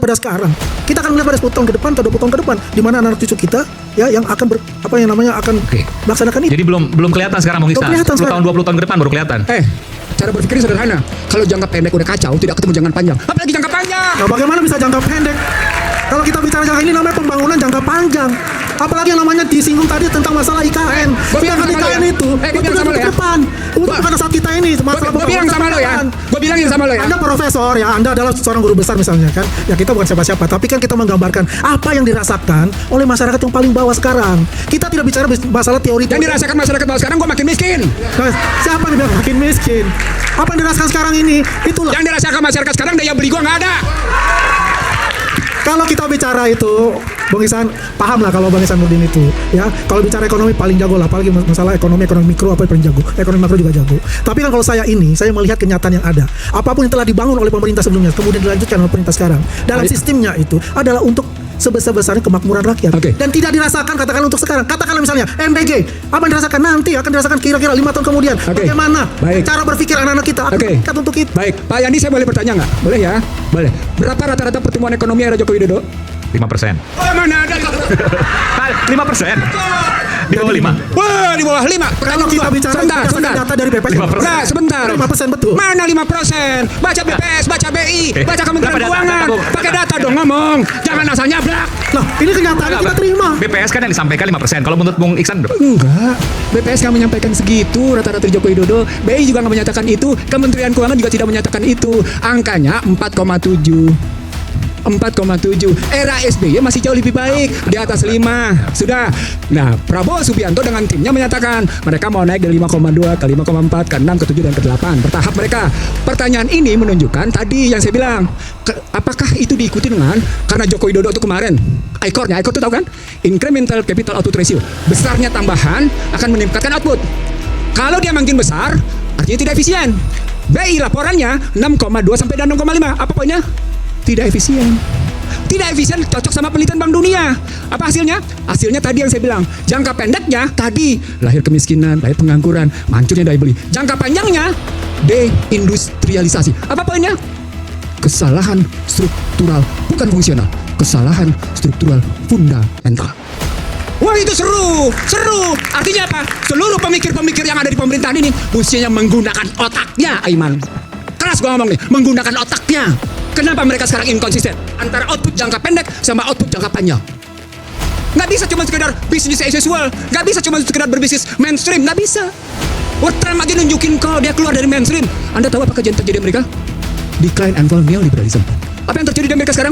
pada sekarang. Kita akan melihat pada 10 tahun ke depan atau 20 tahun ke depan di mana anak cucu kita ya yang akan akan melaksanakan itu. Jadi belum kelihatan sekarang Bung Iksan. 10 tahun 20 tahun ke depan baru kelihatan. Cara berpikir sederhana. Kalau jangka pendek udah kacau, tidak ketemu jangka panjang. Apalagi jangka panjang. Nah, bagaimana bisa jangka pendek? Kalau kita bicara jangka ini namanya pembangunan jangka panjang. Apalagi yang namanya disinggung tadi tentang masalah IKN. Sedangkan IKN itu bilang sama lo ya. depan. Untuk pada saat kita ini masalah Gue bilang sama lo ya. Gue bilangin sama lo ya. Anda profesor ya, Anda adalah seorang guru besar misalnya kan. Ya kita bukan siapa-siapa, tapi kan kita menggambarkan apa yang dirasakan oleh masyarakat yang paling bawah sekarang. Kita tidak bicara masalah teori. Yang dirasakan masyarakat bawah sekarang gue makin miskin. Nah, siapa yang bilang makin miskin? Apa yang dirasakan sekarang ini? Itulah. Yang dirasakan masyarakat sekarang daya beli gue nggak ada. Kalau kita bicara itu, Bung Iksan paham lah kalau Bung Iksan Nurdin itu, ya. Kalau bicara ekonomi paling jago lah, apalagi masalah ekonomi mikro apa yang paling jago. Ekonomi makro juga jago. Tapi kan kalau saya melihat kenyataan yang ada. Apapun yang telah dibangun oleh pemerintah sebelumnya, kemudian dilanjutkan oleh pemerintah sekarang, dalam sistemnya itu adalah untuk sebesar-besarnya kemakmuran rakyat. Dan tidak dirasakan katakan untuk sekarang. Katakanlah misalnya MBG, apa yang dirasakan nanti akan dirasakan kira-kira 5 tahun kemudian. Bagaimana cara berpikir anak-anak kita akan meningkat untuk itu. Baik, Pak Yandi saya boleh bertanya nggak? Boleh ya? Boleh. Berapa rata-rata pertumbuhan ekonomi era Joko Widodo? 5%. Oh, mana ada 5%. Di bawah 5. Wah, di bawah 5. Kalau kita bicara sebentar. data dari BPS 5%. Nah, sebentar. 5% betul. Mana 5%? Baca BPS, baca BI, baca Kementerian Berapa Keuangan. data, Pakai data dong ngomong. Jangan asal nyablak. Nah, ini kenyataan yang kita terima. BPS kan yang disampaikan 5%. Kalau menurut Bung Iksan Enggak. BPS nggak menyampaikan segitu rata-rata Joko Widodo. BI juga nggak menyatakan itu. Kementerian Keuangan juga tidak menyatakan itu. Angkanya 4,7. Era SBY masih jauh lebih baik, di atas 5 sudah. Nah, Prabowo Subianto dengan timnya menyatakan mereka mau naik dari 5,2 ke 5,4 ke 6 ke 7 dan ke 8 bertahap mereka. Pertanyaan ini menunjukkan tadi yang saya bilang, apakah itu diikuti dengan karena Joko Widodo itu kemarin ICOR itu tahu kan? Incremental Capital Output Ratio. Besarnya tambahan akan meningkatkan output. Kalau dia makin besar, artinya tidak efisien. BI laporannya 6,2 sampai 6,5. Apa poinnya? Tidak efisien. Tidak efisien cocok sama penelitian Bank Dunia. Apa hasilnya? Hasilnya tadi yang saya bilang. Jangka pendeknya tadi lahir kemiskinan, lahir pengangguran, hancurnya daya beli. Jangka panjangnya deindustrialisasi. Apa poinnya? Kesalahan struktural, bukan fungsional. Kesalahan struktural fundamental. Wah, itu seru. Artinya apa? Seluruh pemikir-pemikir yang ada di pemerintahan ini mestinya menggunakan otaknya, Aiman. Keras gua ngomong nih, menggunakan otaknya. Kenapa mereka sekarang inkonsisten antara output jangka pendek sama output jangka panjang? Nggak bisa cuma sekedar bisnis as usual, nggak bisa cuma sekedar berbisnis mainstream, nggak bisa. Trump aja nunjukin kalau dia keluar dari mainstream. Anda tahu apa yang terjadi di Amerika? Decline and fall neoliberalism. Apa yang terjadi di Amerika sekarang?